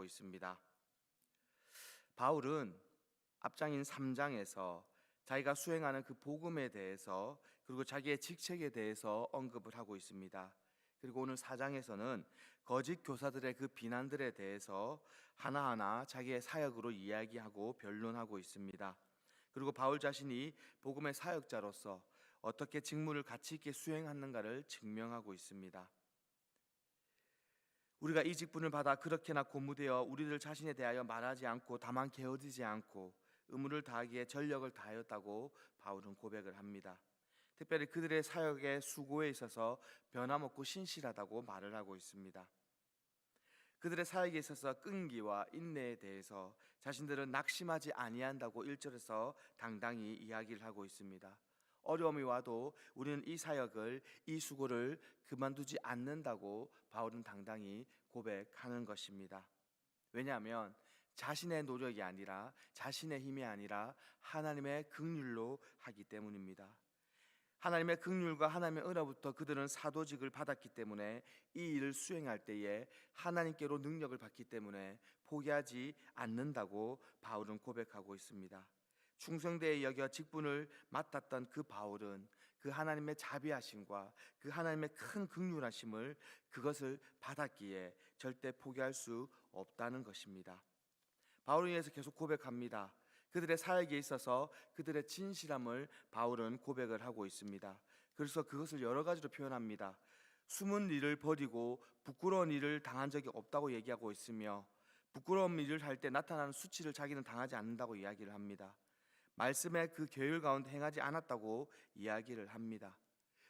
있습니다. 바울은 앞장인 3장에서 자기가 수행하는 그 복음에 대해서 그리고 자기의 직책에 대해서 언급을 하고 있습니다. 그리고 오늘 4장에서는 거짓 교사들의 그 비난들에 대해서 하나하나 자기의 사역으로 이야기하고 변론하고 있습니다. 그리고 바울 자신이 복음의 사역자로서 어떻게 직무를 가치 있게 수행하는가를 증명하고 있습니다. 우리가 이 직분을 받아 그렇게나 고무되어 우리들 자신에 대하여 말하지 않고 다만 게으르지 않고 의무를 다하기에 전력을 다하였다고 바울은 고백을 합니다. 특별히 그들의 사역의 수고에 있어서 변함없고 신실하다고 말을 하고 있습니다. 그들의 사역에 있어서 끈기와 인내에 대해서 자신들은 낙심하지 아니한다고 1절에서 당당히 이야기를 하고 있습니다. 어려움이 와도 우리는 이 사역을, 이 수고를 그만두지 않는다고 바울은 당당히 고백하는 것입니다. 왜냐하면 자신의 노력이 아니라, 자신의 힘이 아니라 하나님의 긍휼로 하기 때문입니다. 하나님의 긍휼과 하나님의 은혜로부터 그들은 사도직을 받았기 때문에 이 일을 수행할 때에 하나님께로 능력을 받기 때문에 포기하지 않는다고 바울은 고백하고 있습니다. 충성되이 여겨 직분을 맡았던 그 바울은 그 하나님의 자비하심과 그 하나님의 큰 긍휼하심을, 그것을 받았기에 절대 포기할 수 없다는 것입니다. 바울은 이에서 계속 고백합니다. 그들의 사역에 있어서 그들의 진실함을 바울은 고백을 하고 있습니다. 그래서 그것을 여러 가지로 표현합니다. 숨은 일을 버리고 부끄러운 일을 당한 적이 없다고 얘기하고 있으며, 부끄러운 일을 할 때 나타나는 수치를 자기는 당하지 않는다고 이야기를 합니다. 말씀의 그 계율 가운데 행하지 않았다고 이야기를 합니다.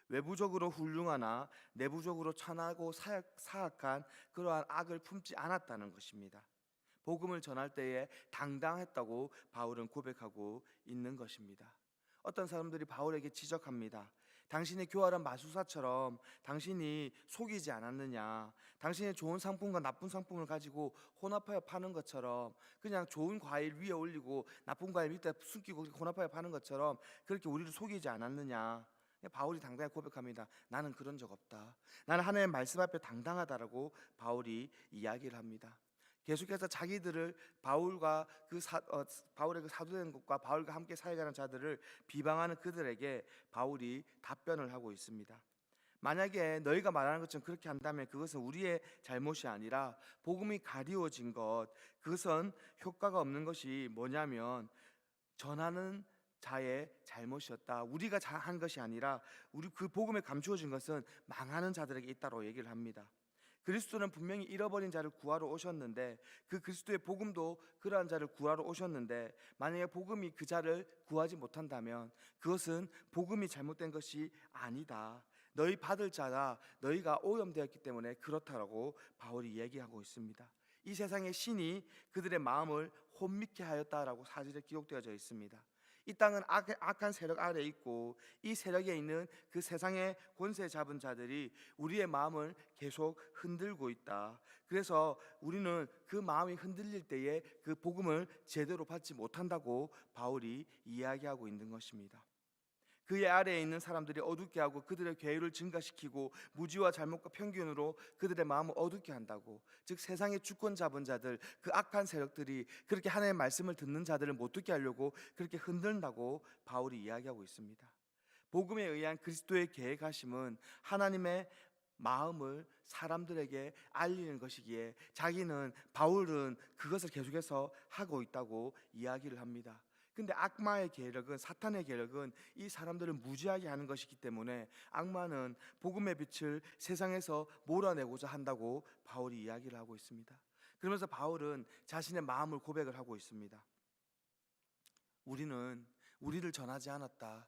외부적으로 훌륭하나 내부적으로 천하고 사악한 그러한 악을 품지 않았다는 것입니다. 복음을 전할 때에 당당했다고 바울은 고백하고 있는 것입니다. 어떤 사람들이 바울에게 지적합니다. 당신의 교활한 마술사처럼 당신이 속이지 않았느냐, 당신의 좋은 상품과 나쁜 상품을 가지고 혼합하여 파는 것처럼, 그냥 좋은 과일 위에 올리고 나쁜 과일 밑에 숨기고 혼합하여 파는 것처럼 그렇게 우리를 속이지 않았느냐. 바울이 당당히 고백합니다. 나는 그런 적 없다. 나는 하나님의 말씀 앞에 당당하다라고 바울이 이야기를 합니다. 계속해서 자기들을 바울의 그 사도된 것과 바울과 함께 사역하는 자들을 비방하는 그들에게 바울이 답변을 하고 있습니다. 만약에 너희가 말하는 것처럼 그렇게 한다면 그것은 우리의 잘못이 아니라 복음이 가리워진 것, 그것은 효과가 없는 것이 뭐냐면 전하는 자의 잘못이었다. 우리가 한 것이 아니라 우리 그 복음에 감추어진 것은 망하는 자들에게 있다고 얘기를 합니다. 그리스도는 분명히 잃어버린 자를 구하러 오셨는데, 그 그리스도의 복음도 그러한 자를 구하러 오셨는데, 만약에 복음이 그 자를 구하지 못한다면 그것은 복음이 잘못된 것이 아니다. 너희 받을 자가 너희가 오염되었기 때문에 그렇다라고 바울이 얘기하고 있습니다. 이 세상의 신이 그들의 마음을 혼미케 하였다라고 사절에 기록되어져 있습니다. 이 땅은 악한 세력 아래에 있고, 이 세력에 있는 그 세상의 권세 잡은 자들이 우리의 마음을 계속 흔들고 있다. 그래서 우리는 그 마음이 흔들릴 때에 그 복음을 제대로 받지 못한다고 바울이 이야기하고 있는 것입니다. 그의 아래에 있는 사람들이 어둡게 하고 그들의 괴율을 증가시키고 무지와 잘못과 편견으로 그들의 마음을 어둡게 한다고, 즉 세상의 주권 잡은 자들, 그 악한 세력들이 그렇게 하나님의 말씀을 듣는 자들을 못 듣게 하려고 그렇게 흔든다고 바울이 이야기하고 있습니다. 복음에 의한 그리스도의 계획하심은 하나님의 마음을 사람들에게 알리는 것이기에 바울은 그것을 계속해서 하고 있다고 이야기를 합니다. 근데 악마의 계력은, 사탄의 계력은 이 사람들을 무지하게 하는 것이기 때문에 악마는 복음의 빛을 세상에서 몰아내고자 한다고 바울이 이야기를 하고 있습니다. 그러면서 바울은 자신의 마음을 고백을 하고 있습니다. 우리는 우리를 전하지 않았다.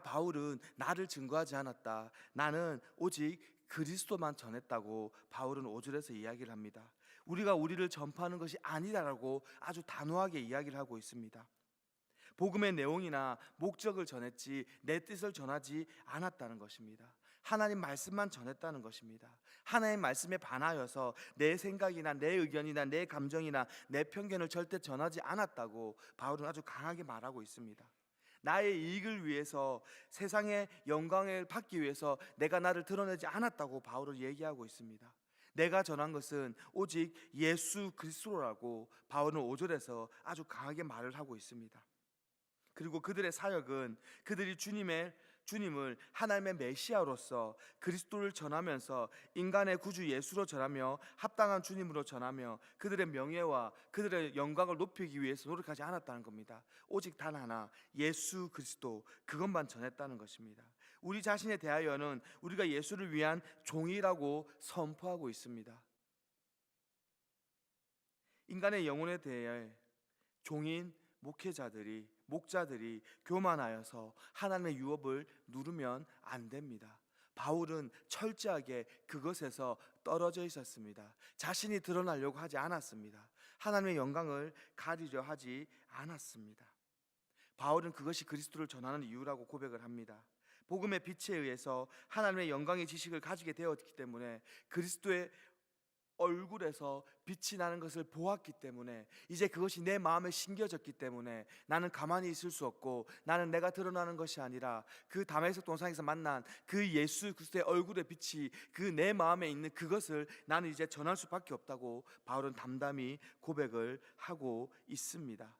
바울은 나를 증거하지 않았다. 나는 오직 그리스도만 전했다고 바울은 5절에서 이야기를 합니다. 우리가 우리를 전파하는 것이 아니다라고 아주 단호하게 이야기를 하고 있습니다. 복음의 내용이나 목적을 전했지 내 뜻을 전하지 않았다는 것입니다. 하나님 말씀만 전했다는 것입니다. 하나님 말씀에 반하여서 내 생각이나 내 의견이나 내 감정이나 내 편견을 절대 전하지 않았다고 바울은 아주 강하게 말하고 있습니다. 나의 이익을 위해서, 세상의 영광을 받기 위해서 내가 나를 드러내지 않았다고 바울은 얘기하고 있습니다. 내가 전한 것은 오직 예수 그리스도라고 바울은 5절에서 아주 강하게 말을 하고 있습니다. 그리고 그들의 사역은 그들이 주님을 하나님의 메시아로서 그리스도를 전하면서 인간의 구주 예수로 전하며 합당한 주님으로 전하며 그들의 명예와 그들의 영광을 높이기 위해서 노력하지 않았다는 겁니다. 오직 단 하나, 예수 그리스도, 그것만 전했다는 것입니다. 우리 자신에 대하여는 우리가 예수를 위한 종이라고 선포하고 있습니다. 인간의 영혼에 대해 종인 목자들이 교만하여서 하나님의 유업을 누르면 안 됩니다. 바울은 철저하게 그것에서 떨어져 있었습니다. 자신이 드러나려고 하지 않았습니다. 하나님의 영광을 가리려 하지 않았습니다. 바울은 그것이 그리스도를 전하는 이유라고 고백을 합니다. 복음의 빛에 의해서 하나님의 영광의 지식을 가지게 되었기 때문에 그리스도의 얼굴에서 빛이 나는 것을 보았기 때문에 이제 그것이 내 마음에 심겨졌기 때문에 나는 가만히 있을 수 없고, 나는 내가 드러나는 것이 아니라 그 다메섹 동상에서 만난 그 예수 그리스도의 얼굴의 빛이 그 내 마음에 있는 그것을 나는 이제 전할 수밖에 없다고 바울은 담담히 고백을 하고 있습니다.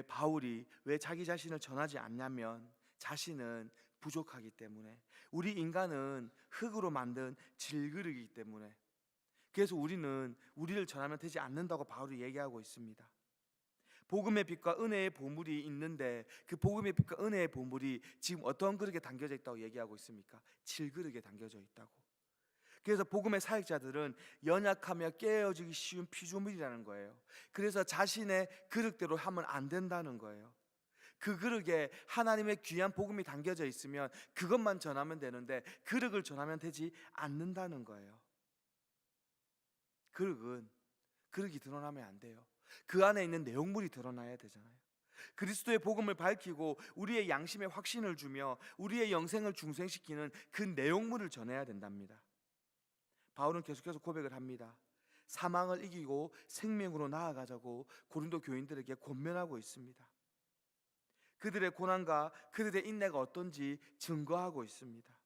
바울이 왜 자기 자신을 전하지 않냐면, 자신은 부족하기 때문에, 우리 인간은 흙으로 만든 질그릇이기 때문에, 그래서 우리를 전하면 되지 않는다고 바울이 얘기하고 있습니다. 복음의 빛과 은혜의 보물이 있는데 그 복음의 빛과 은혜의 보물이 지금 어떤 그릇에 담겨져 있다고 얘기하고 있습니까? 질그릇에 담겨져 있다고. 그래서 복음의 사역자들은 연약하며 깨어지기 쉬운 피조물이라는 거예요. 그래서 자신의 그릇대로 하면 안 된다는 거예요. 그 그릇에 하나님의 귀한 복음이 담겨져 있으면 그것만 전하면 되는데 그릇을 전하면 되지 않는다는 거예요. 그릇이 드러나면 안 돼요. 그 안에 있는 내용물이 드러나야 되잖아요. 그리스도의 복음을 밝히고 우리의 양심에 확신을 주며 우리의 영생을 중생시키는 그 내용물을 전해야 된답니다. 바울은 계속해서 고백을 합니다. 사망을 이기고 생명으로 나아가자고 고린도 교인들에게 권면하고 있습니다. 그들의 고난과 그들의 인내가 어떤지 증거하고 있습니다.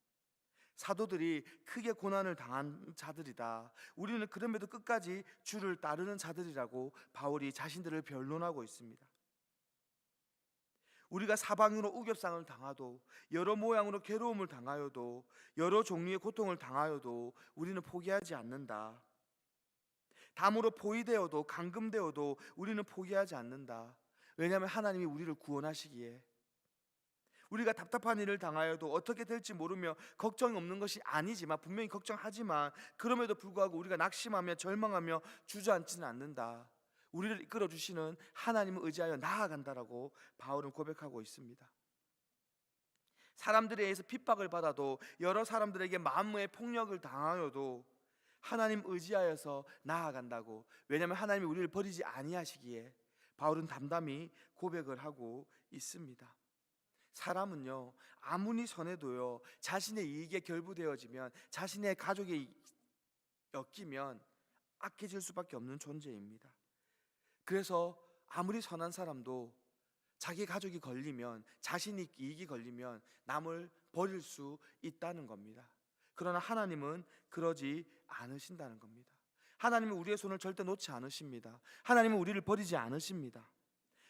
사도들이 크게 고난을 당한 자들이다. 우리는 그럼에도 끝까지 주를 따르는 자들이라고 바울이 자신들을 변론하고 있습니다. 우리가 사방으로 우겹상을 당하도, 여러 모양으로 괴로움을 당하여도, 여러 종류의 고통을 당하여도 우리는 포기하지 않는다. 담으로 포위되어도 감금되어도 우리는 포기하지 않는다. 왜냐하면 하나님이 우리를 구원하시기에. 우리가 답답한 일을 당하여도 어떻게 될지 모르며 걱정이 없는 것이 아니지만, 분명히 걱정하지만 그럼에도 불구하고 우리가 낙심하며 절망하며 주저앉지는 않는다. 우리를 이끌어 주시는 하나님을 의지하여 나아간다라고 바울은 고백하고 있습니다. 사람들에 의해서 핍박을 받아도, 여러 사람들에게 마음의 폭력을 당하여도 하나님 의지하여서 나아간다고. 왜냐하면 하나님이 우리를 버리지 아니하시기에 바울은 담담히 고백을 하고 있습니다. 사람은요, 아무리 선해도요, 자신의 이익에 결부되어지면, 자신의 가족에 엮이면 악해질 수밖에 없는 존재입니다. 그래서 아무리 선한 사람도 자기 가족이 걸리면, 자신이 이익이 걸리면 남을 버릴 수 있다는 겁니다. 그러나 하나님은 그러지 않으신다는 겁니다. 하나님은 우리의 손을 절대 놓지 않으십니다. 하나님은 우리를 버리지 않으십니다.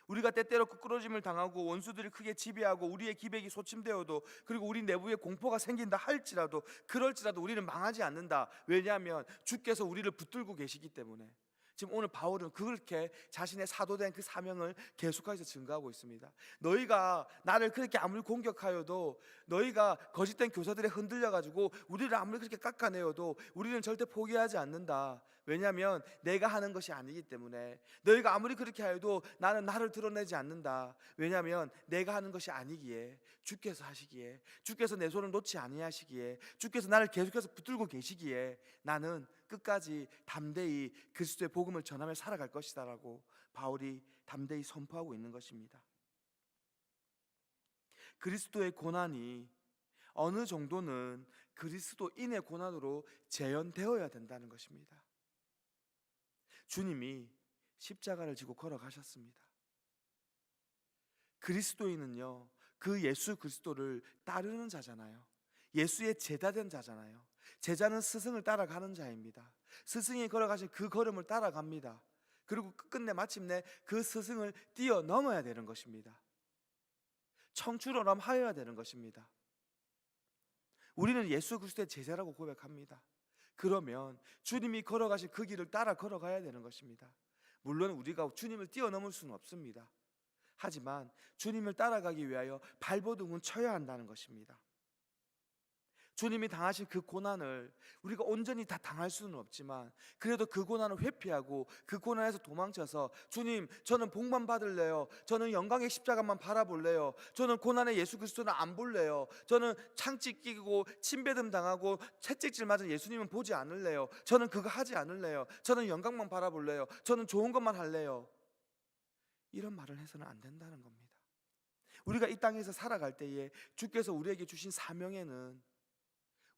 우리가 때때로 끄끄러짐을 당하고 원수들이 크게 지배하고 우리의 기백이 소침되어도, 그리고 우리 내부에 공포가 생긴다 할지라도, 그럴지라도 우리는 망하지 않는다. 왜냐하면 주께서 우리를 붙들고 계시기 때문에. 지금 오늘 바울은 그렇게 자신의 사도된 그 사명을 계속해서 증거하고 있습니다. 너희가 나를 그렇게 아무리 공격하여도, 너희가 거짓된 교사들에 흔들려가지고 우리를 아무리 그렇게 깎아내어도 우리는 절대 포기하지 않는다. 왜냐하면 내가 하는 것이 아니기 때문에. 너희가 아무리 그렇게 하여도 나는 나를 드러내지 않는다. 왜냐하면 내가 하는 것이 아니기에, 주께서 하시기에, 주께서 내 손을 놓지 아니하시기에, 주께서 나를 계속해서 붙들고 계시기에 나는 끝까지 담대히 그리스도의 복음을 전하며 살아갈 것이다 라고 바울이 담대히 선포하고 있는 것입니다. 그리스도의 고난이 어느 정도는 그리스도인의 고난으로 재현되어야 된다는 것입니다. 주님이 십자가를 지고 걸어가셨습니다. 그리스도인은요, 그 예수 그리스도를 따르는 자잖아요. 예수의 제자된 자잖아요. 제자는 스승을 따라가는 자입니다. 스승이 걸어가신 그 걸음을 따라갑니다. 그리고 끝끝내 마침내 그 스승을 뛰어넘어야 되는 것입니다. 청출어람하여야 되는 것입니다. 우리는 예수 그리스도의 제자라고 고백합니다. 그러면 주님이 걸어가신 그 길을 따라 걸어가야 되는 것입니다. 물론 우리가 주님을 뛰어넘을 수는 없습니다. 하지만 주님을 따라가기 위하여 발버둥은 쳐야 한다는 것입니다. 주님이 당하신 그 고난을 우리가 온전히 다 당할 수는 없지만 그래도 그 고난을 회피하고 그 고난에서 도망쳐서 주님, 저는 복만 받을래요. 저는 영광의 십자가만 바라볼래요. 저는 고난의 예수 그리스도는 안 볼래요. 저는 창찍 끼고 침뱉음 당하고 채찍질 맞은 예수님은 보지 않을래요. 저는 그거 하지 않을래요. 저는 영광만 바라볼래요. 저는 좋은 것만 할래요. 이런 말을 해서는 안 된다는 겁니다. 우리가 이 땅에서 살아갈 때에 주께서 우리에게 주신 사명에는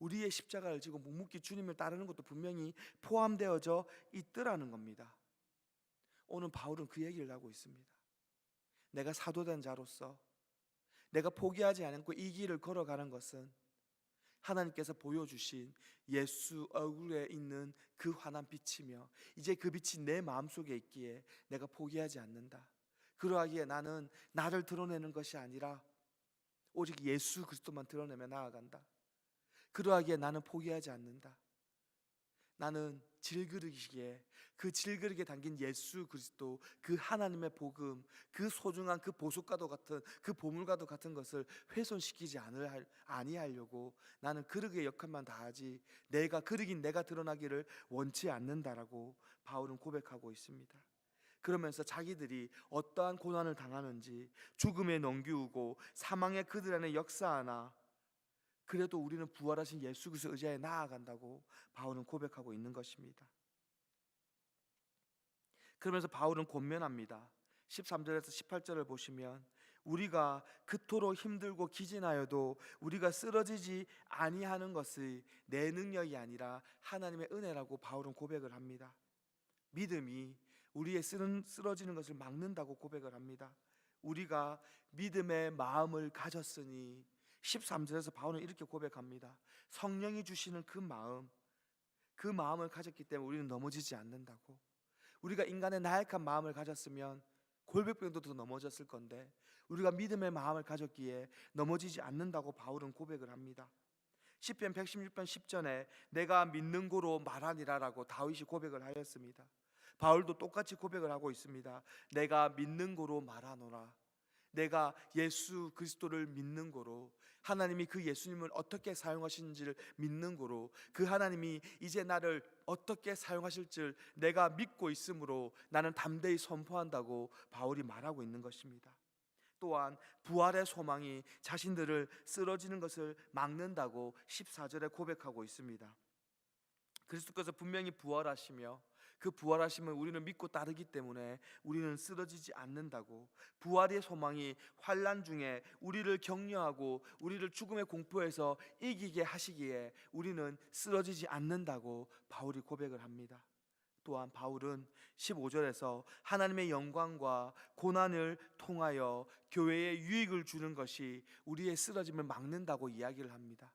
우리의 십자가를 지고 묵묵히 주님을 따르는 것도 분명히 포함되어져 있더라는 겁니다. 오늘 바울은 그 얘기를 하고 있습니다. 내가 사도된 자로서 내가 포기하지 않고 이 길을 걸어가는 것은 하나님께서 보여주신 예수 얼굴에 있는 그 환한 빛이며 이제 그 빛이 내 마음속에 있기에 내가 포기하지 않는다. 그러하기에 나는 나를 드러내는 것이 아니라 오직 예수 그리스도만 드러내며 나아간다. 그러하기에 나는 포기하지 않는다. 나는 질그릇이기에 그 질그릇에 담긴 예수 그리스도, 그 하나님의 복음, 그 소중한 그 보석과도 같은 그 보물과도 같은 것을 훼손시키지 아니하려고 나는 그릇의 역할만 다하지 내가 그릇인 내가 드러나기를 원치 않는다라고 바울은 고백하고 있습니다. 그러면서 자기들이 어떠한 고난을 당하는지 죽음에 넘기우고 사망의 그들 안에 역사하나 그래도 우리는 부활하신 예수 그리스도 의지하에 나아간다고 바울은 고백하고 있는 것입니다. 그러면서 바울은 권면합니다. 13절에서 18절을 보시면 우리가 그토록 힘들고 기진하여도 우리가 쓰러지지 아니하는 것이 내 능력이 아니라 하나님의 은혜라고 바울은 고백을 합니다. 믿음이 우리의 쓰러지는 것을 막는다고 고백을 합니다. 우리가 믿음의 마음을 가졌으니 13절에서 바울은 이렇게 고백합니다. 성령이 주시는 그 마음을 가졌기 때문에 우리는 넘어지지 않는다고. 우리가 인간의 나약한 마음을 가졌으면 골백병도 더 넘어졌을 건데 우리가 믿음의 마음을 가졌기에 넘어지지 않는다고 바울은 고백을 합니다. 시편 116편 10절에 내가 믿는 고로 말하니라라고 다윗이 고백을 하였습니다. 바울도 똑같이 고백을 하고 있습니다. 내가 믿는 고로 말하노라. 내가 예수 그리스도를 믿는 고로 하나님이 그 예수님을 어떻게 사용하시는지를 믿는 고로 그 하나님이 이제 나를 어떻게 사용하실 줄 내가 믿고 있으므로 나는 담대히 선포한다고 바울이 말하고 있는 것입니다. 또한 부활의 소망이 자신들을 쓰러지는 것을 막는다고 14절에 고백하고 있습니다. 그리스도께서 분명히 부활하시며 그 부활하심을 우리는 믿고 따르기 때문에 우리는 쓰러지지 않는다고, 부활의 소망이 환난 중에 우리를 격려하고 우리를 죽음의 공포에서 이기게 하시기에 우리는 쓰러지지 않는다고 바울이 고백을 합니다. 또한 바울은 15절에서 하나님의 영광과 고난을 통하여 교회에 유익을 주는 것이 우리의 쓰러짐을 막는다고 이야기를 합니다.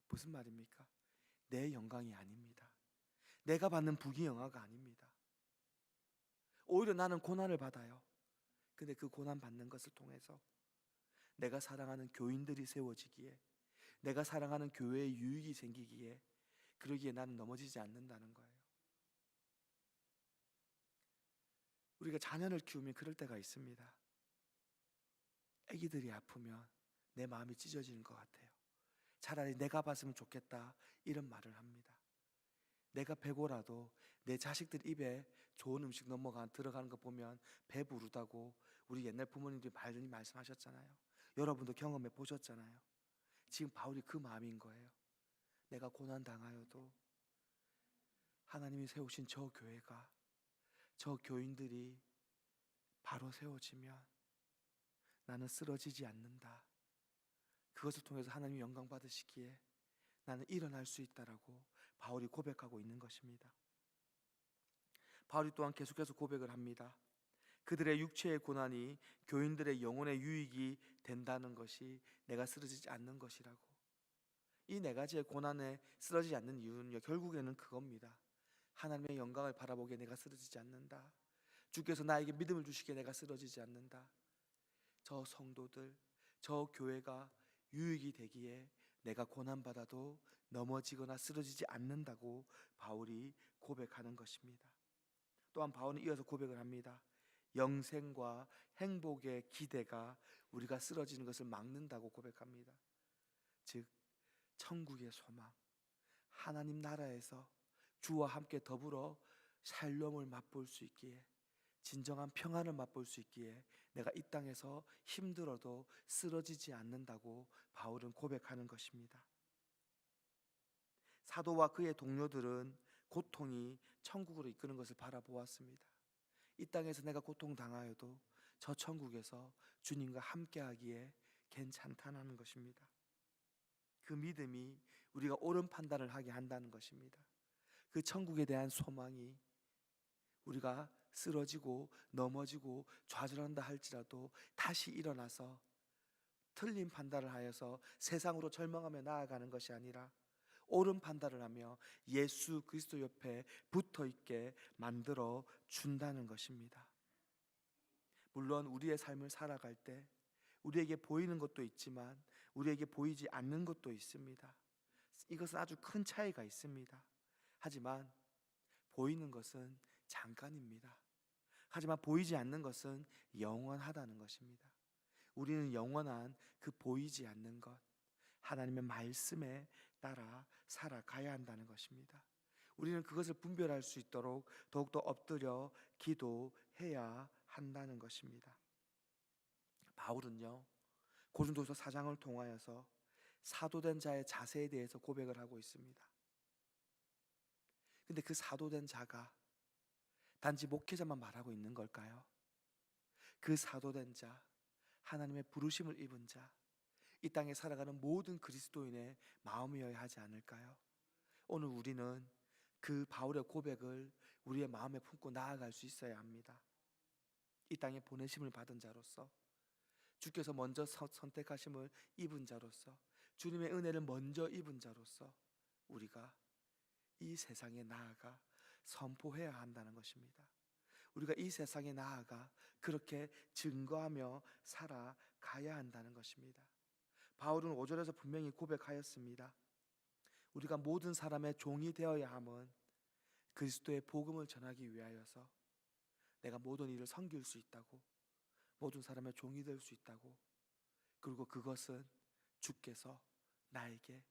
무슨 말입니까? 내 영광이 아닙니다. 내가 받는 부귀영화가 아닙니다. 오히려 나는 고난을 받아요. 근데 그 고난 받는 것을 통해서 내가 사랑하는 교인들이 세워지기에, 내가 사랑하는 교회에 유익이 생기기에, 그러기에 나는 넘어지지 않는다는 거예요. 우리가 자녀를 키우면 그럴 때가 있습니다. 아기들이 아프면 내 마음이 찢어지는 것 같아요. 차라리 내가 봤으면 좋겠다 이런 말을 합니다. 내가 배고라도 내 자식들 입에 좋은 음식 들어가는 거 보면 배부르다고 우리 옛날 부모님들이 많이 말씀하셨잖아요. 여러분도 경험해 보셨잖아요. 지금 바울이 그 마음인 거예요. 내가 고난 당하여도 하나님이 세우신 저 교회가, 저 교인들이 바로 세워지면 나는 쓰러지지 않는다. 그것을 통해서 하나님이 영광 받으시기에 나는 일어날 수 있다라고 바울이 고백하고 있는 것입니다. 바울이 또한 계속해서 고백을 합니다. 그들의 육체의 고난이 교인들의 영혼의 유익이 된다는 것이 내가 쓰러지지 않는 것이라고. 이 네 가지의 고난에 쓰러지지 않는 이유는요, 결국에는 그겁니다. 하나님의 영광을 바라보기에 내가 쓰러지지 않는다. 주께서 나에게 믿음을 주시기에 내가 쓰러지지 않는다. 저 성도들, 저 교회가 유익이 되기에 내가 고난받아도 넘어지거나 쓰러지지 않는다고 바울이 고백하는 것입니다. 또한 바울은 이어서 고백을 합니다. 영생과 행복의 기대가 우리가 쓰러지는 것을 막는다고 고백합니다. 즉 천국의 소망, 하나님 나라에서 주와 함께 더불어 샬롬을 맛볼 수 있기에, 진정한 평안을 맛볼 수 있기에 내가 이 땅에서 힘들어도 쓰러지지 않는다고 바울은 고백하는 것입니다. 사도와 그의 동료들은 고통이 천국으로 이끄는 것을 바라보았습니다. 이 땅에서 내가 고통당하여도 저 천국에서 주님과 함께하기에 괜찮다는 것입니다. 그 믿음이 우리가 옳은 판단을 하게 한다는 것입니다. 그 천국에 대한 소망이 우리가 쓰러지고 넘어지고 좌절한다 할지라도 다시 일어나서 틀린 판단을 하여서 세상으로 절망하며 나아가는 것이 아니라 옳은 판단을 하며 예수 그리스도 옆에 붙어 있게 만들어 준다는 것입니다. 물론 우리의 삶을 살아갈 때 우리에게 보이는 것도 있지만 우리에게 보이지 않는 것도 있습니다. 이것은 아주 큰 차이가 있습니다. 하지만 보이는 것은 잠깐입니다. 하지만 보이지 않는 것은 영원하다는 것입니다. 우리는 영원한 그 보이지 않는 것, 하나님의 말씀에 따라 살아가야 한다는 것입니다. 우리는 그것을 분별할 수 있도록 더욱더 엎드려 기도해야 한다는 것입니다. 바울은요, 고린도서 4장을 통하여서 사도된 자의 자세에 대해서 고백을 하고 있습니다. 근데 그 사도된 자가 단지 목회자만 말하고 있는 걸까요? 그 사도된 자, 하나님의 부르심을 입은 자, 이 땅에 살아가는 모든 그리스도인의 마음이어야 하지 않을까요? 오늘 우리는 그 바울의 고백을 우리의 마음에 품고 나아갈 수 있어야 합니다. 이 땅에 보내심을 받은 자로서, 주께서 먼저 선택하심을 입은 자로서, 주님의 은혜를 먼저 입은 자로서 우리가 이 세상에 나아가 선포해야 한다는 것입니다. 우리가 이 세상에 나아가 그렇게 증거하며 살아가야 한다는 것입니다. 바울은 5절에서 분명히 고백하였습니다. 우리가 모든 사람의 종이 되어야 함은 그리스도의 복음을 전하기 위하여서 내가 모든 일을 섬길 수 있다고, 모든 사람의 종이 될 수 있다고, 그리고 그것은 주께서 나에게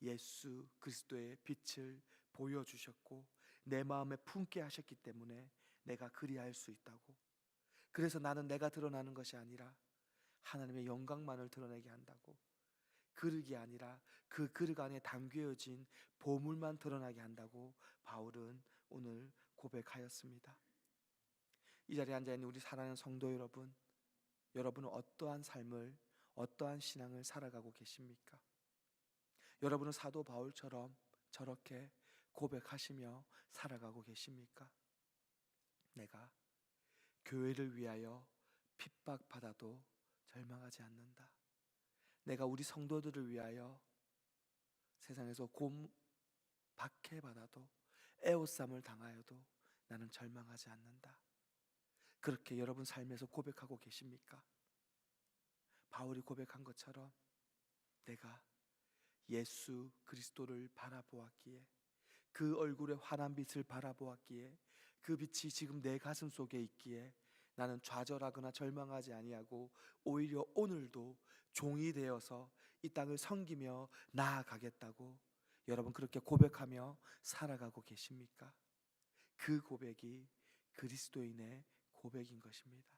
예수 그리스도의 빛을 보여주셨고 내 마음에 품게 하셨기 때문에 내가 그리할 수 있다고, 그래서 나는 내가 드러나는 것이 아니라 하나님의 영광만을 드러내게 한다고, 그릇이 아니라 그 그릇 안에 담겨진 보물만 드러나게 한다고 바울은 오늘 고백하였습니다. 이 자리에 앉아있는 우리 사랑하는 성도 여러분, 여러분은 어떠한 삶을, 어떠한 신앙을 살아가고 계십니까? 여러분은 사도 바울처럼 저렇게 고백하시며 살아가고 계십니까? 내가 교회를 위하여 핍박받아도 절망하지 않는다. 내가 우리 성도들을 위하여 세상에서 박해받아도, 애워쌈을 당하여도 나는 절망하지 않는다. 그렇게 여러분 삶에서 고백하고 계십니까? 바울이 고백한 것처럼 내가 예수 그리스도를 바라보았기에, 그 얼굴의 환한 빛을 바라보았기에, 그 빛이 지금 내 가슴 속에 있기에 나는 좌절하거나 절망하지 아니하고 오히려 오늘도 종이 되어서 이 땅을 섬기며 나아가겠다고 여러분 그렇게 고백하며 살아가고 계십니까? 그 고백이 그리스도인의 고백인 것입니다.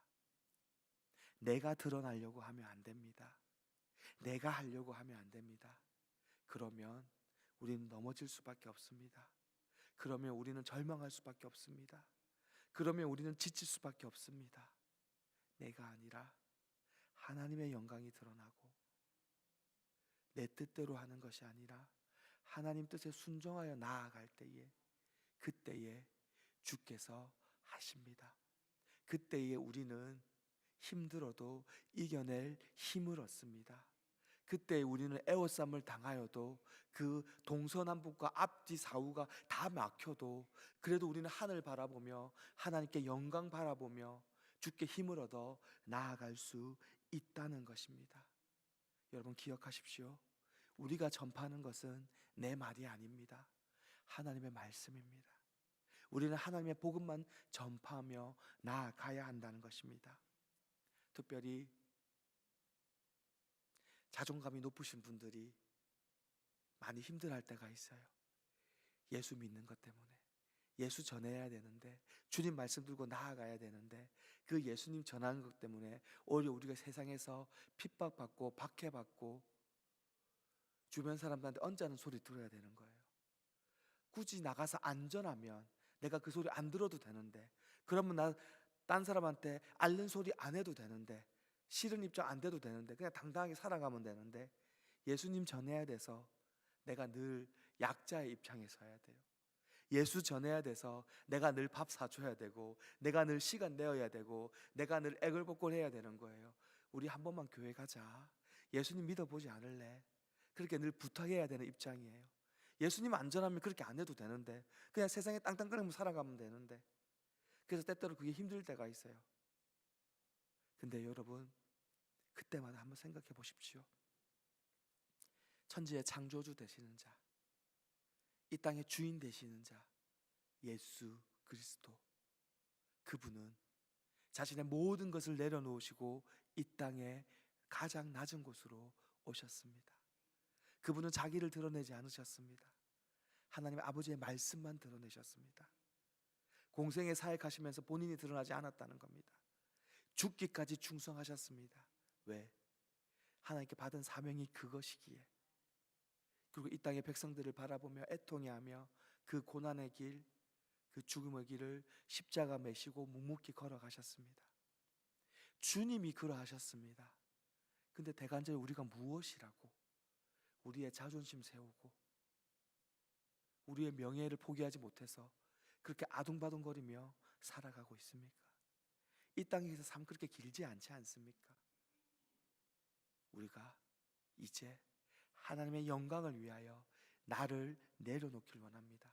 내가 드러나려고 하면 안 됩니다. 내가 하려고 하면 안 됩니다. 그러면 우리는 넘어질 수밖에 없습니다. 그러면 우리는 절망할 수밖에 없습니다. 그러면 우리는 지칠 수밖에 없습니다. 내가 아니라 하나님의 영광이 드러나고 내 뜻대로 하는 것이 아니라 하나님 뜻에 순종하여 나아갈 때에, 그때에 주께서 하십니다. 그때에 우리는 힘들어도 이겨낼 힘을 얻습니다. 그때 우리는 애워쌈을 당하여도 그 동서남북과 앞뒤 사후가 다 막혀도 그래도 우리는 하늘 바라보며 하나님께 영광 바라보며 주께 힘을 얻어 나아갈 수 있다는 것입니다. 여러분 기억하십시오. 우리가 전파하는 것은 내 말이 아닙니다. 하나님의 말씀입니다. 우리는 하나님의 복음만 전파하며 나아가야 한다는 것입니다. 특별히 자존감이 높으신 분들이 많이 힘들어할 때가 있어요. 예수 믿는 것 때문에, 예수 전해야 되는데, 주님 말씀 들고 나아가야 되는데, 그 예수님 전하는 것 때문에 오히려 우리가 세상에서 핍박받고 박해받고 주변 사람들한테 언짢은 소리 들어야 되는 거예요. 굳이 나가서 안전하면 내가 그 소리 안 들어도 되는데, 그러면 나 딴 사람한테 앓는 소리 안 해도 되는데, 싫은 입장 안 돼도 되는데, 그냥 당당하게 살아가면 되는데, 예수님 전해야 돼서 내가 늘 약자의 입장에 서야 돼요. 예수 전해야 돼서 내가 늘 밥 사줘야 되고, 내가 늘 시간 내어야 되고, 내가 늘 애걸복걸해야 되는 거예요. 우리 한 번만 교회 가자, 예수님 믿어보지 않을래? 그렇게 늘 부탁해야 되는 입장이에요. 예수님 안전하면 그렇게 안 해도 되는데, 그냥 세상에 땅땅거리며 살아가면 되는데, 그래서 때때로 그게 힘들 때가 있어요. 근데 여러분, 그때마다 한번 생각해 보십시오. 천지의 창조주 되시는 자, 이 땅의 주인 되시는 자, 예수 그리스도, 그분은 자신의 모든 것을 내려놓으시고 이 땅에 가장 낮은 곳으로 오셨습니다. 그분은 자기를 드러내지 않으셨습니다. 하나님 아버지의 말씀만 드러내셨습니다. 공생의 사역하시면서 본인이 드러나지 않았다는 겁니다. 죽기까지 충성하셨습니다. 왜? 하나님께 받은 사명이 그것이기에. 그리고 이 땅의 백성들을 바라보며 애통해하며 그 고난의 길, 그 죽음의 길을 십자가 메시고 묵묵히 걸어가셨습니다. 주님이 그러하셨습니다. 근데 대간절에 우리가 무엇이라고 우리의 자존심 세우고 우리의 명예를 포기하지 못해서 그렇게 아둥바둥거리며 살아가고 있습니까? 이 땅에서 삶 그렇게 길지 않지 않습니까? 우리가 이제 하나님의 영광을 위하여 나를 내려놓길 원합니다.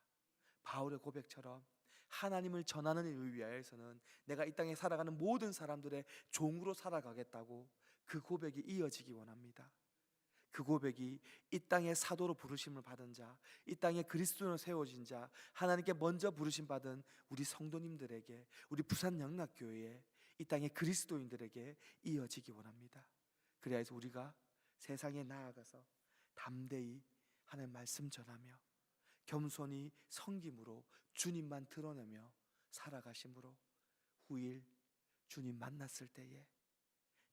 바울의 고백처럼 하나님을 전하는 일을 위하여서는 내가 이 땅에 살아가는 모든 사람들의 종으로 살아가겠다고 그 고백이 이어지기 원합니다. 그 고백이 이 땅의 사도로 부르심을 받은 자, 이 땅에 그리스도로 세워진 자, 하나님께 먼저 부르심 받은 우리 성도님들에게, 우리 부산 영락교회에, 이 땅의 그리스도인들에게 이어지기 원합니다. 그래야 해서 우리가 세상에 나아가서 담대히 하나님의 말씀 전하며 겸손히 섬김으로 주님만 드러내며 살아가심으로 후일 주님 만났을 때에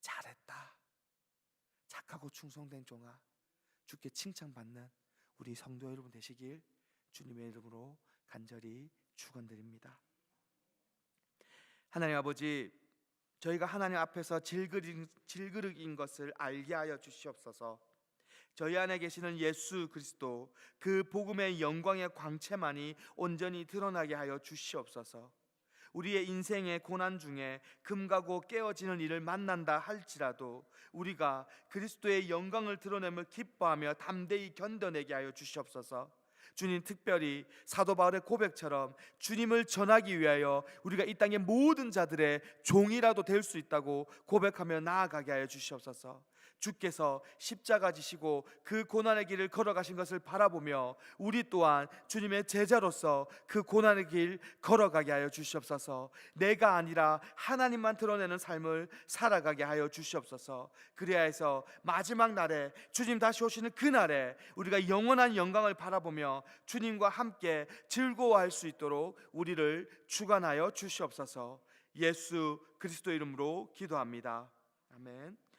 잘했다, 착하고 충성된 종아, 주께 칭찬받는 우리 성도 여러분 되시길 주님의 이름으로 간절히 축원드립니다. 하나님 아버지, 저희가 하나님 앞에서 질그릇인 것을 알게 하여 주시옵소서. 저희 안에 계시는 예수 그리스도, 그 복음의 영광의 광채만이 온전히 드러나게 하여 주시옵소서. 우리의 인생의 고난 중에 금가고 깨어지는 일을 만난다 할지라도 우리가 그리스도의 영광을 드러내며 기뻐하며 담대히 견뎌내게 하여 주시옵소서. 주님, 특별히 사도 바울의 고백처럼 주님을 전하기 위하여 우리가 이 땅의 모든 자들의 종이라도 될 수 있다고 고백하며 나아가게 하여 주시옵소서. 주께서 십자가 지시고 그 고난의 길을 걸어가신 것을 바라보며 우리 또한 주님의 제자로서 그 고난의 길 걸어가게 하여 주시옵소서. 내가 아니라 하나님만 드러내는 삶을 살아가게 하여 주시옵소서. 그래야 해서 마지막 날에 주님 다시 오시는 그날에 우리가 영원한 영광을 바라보며 주님과 함께 즐거워할 수 있도록 우리를 주관하여 주시옵소서. 예수 그리스도 이름으로 기도합니다. 아멘.